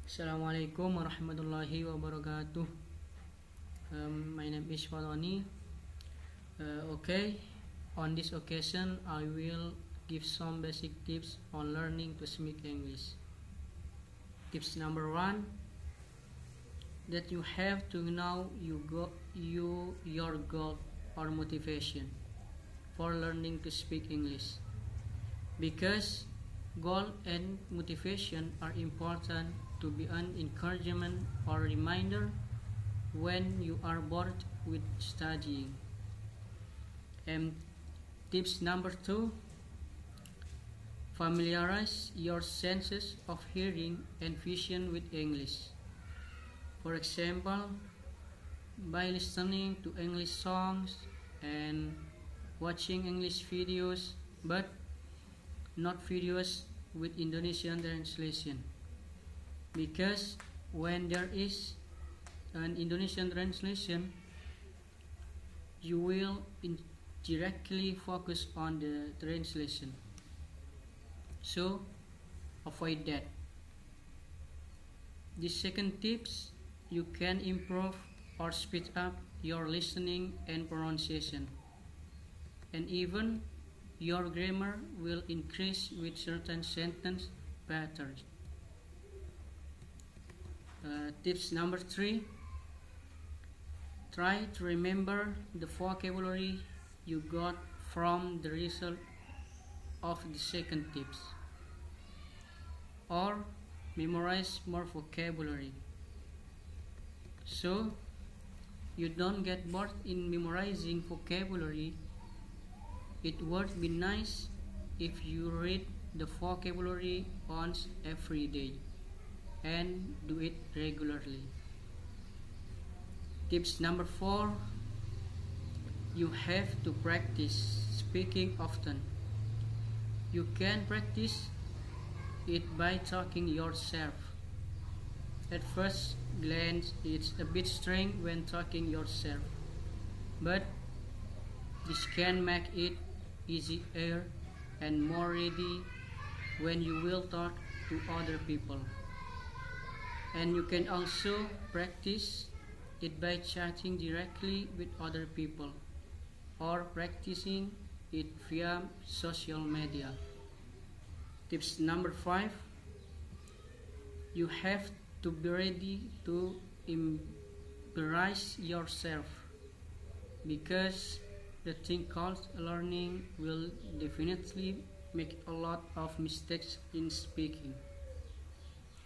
Assalamualaikum warahmatullahi wabarakatuh. My name is Waloni. Okay, on this occasion I will give some basic tips on learning to speak English. Tips number 1, that you have to know your goal or motivation for learning to speak English, because goal and motivation are important to be an encouragement or reminder when you are bored with studying. And tips number 2, familiarize your senses of hearing and vision with English. For example, by listening to English songs and watching English videos, but not videos with Indonesian translation, because when there is an Indonesian translation, you will directly focus on the translation, so avoid that. The second tips, you can improve or speed up your listening and pronunciation, and even your grammar will increase with certain sentence patterns. Tips number 3, try to remember the vocabulary you got from the result of the second tips, or memorize more vocabulary, so you don't get bored in memorizing vocabulary. It would be nice if you read the vocabulary once every day and do it regularly. Tips number 4, you have to practice speaking often. You can practice it by talking yourself. At first glance, it's a bit strange when talking yourself, but this can make it easier and more ready when you will talk to other people. And you can also practice it by chatting directly with other people or practicing it via social media. Tips number 5, you have to be ready to embrace yourself, because the thing called learning will definitely make a lot of mistakes in speaking.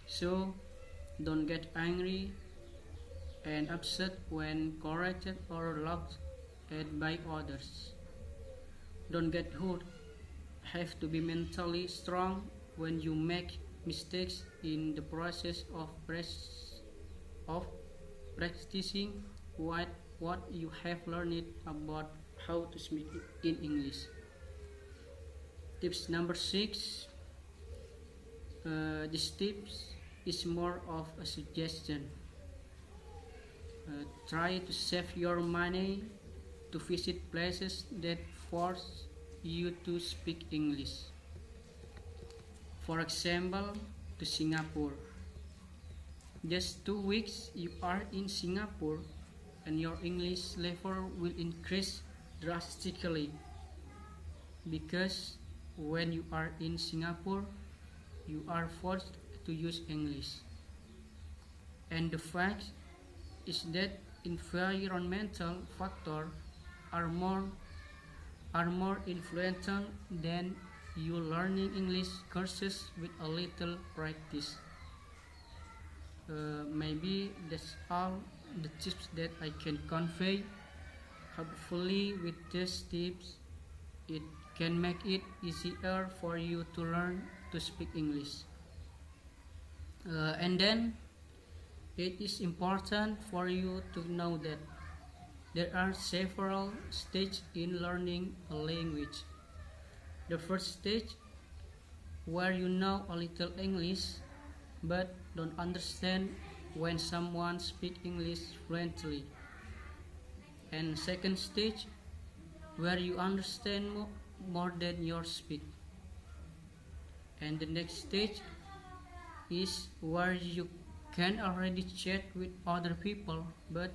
So don't get angry and upset when corrected or laughed at by others. Don't get hurt. Have to be mentally strong when you make mistakes in the process of practicing what you have learned about how to speak in English. Tips number 6, this tips is more of a suggestion. Try to save your money to visit places that force you to speak English. For example, to Singapore. Just 2 weeks you are in Singapore and your English level will increase drastically, because when you are in Singapore you are forced to use English. And the fact is that environmental factors are more influential than you learning English courses with a little practice. Maybe that's all the tips that I can convey. Hopefully with these tips it can make it easier for you to learn to speak English. And then it is important for you to know that there are several stages in learning a language. The first stage, where you know a little English but don't understand when someone speaks English fluently. And second stage, where you understand more than you speak. And the next stage is where you can already chat with other people, but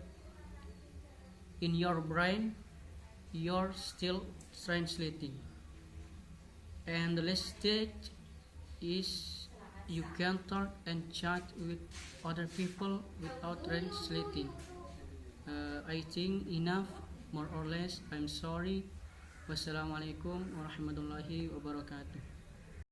in your brain you're still translating. And the last stage is you can talk and chat with other people without translating. I think enough, more or less. I'm sorry. Wassalamualaikum warahmatullahi wabarakatuh.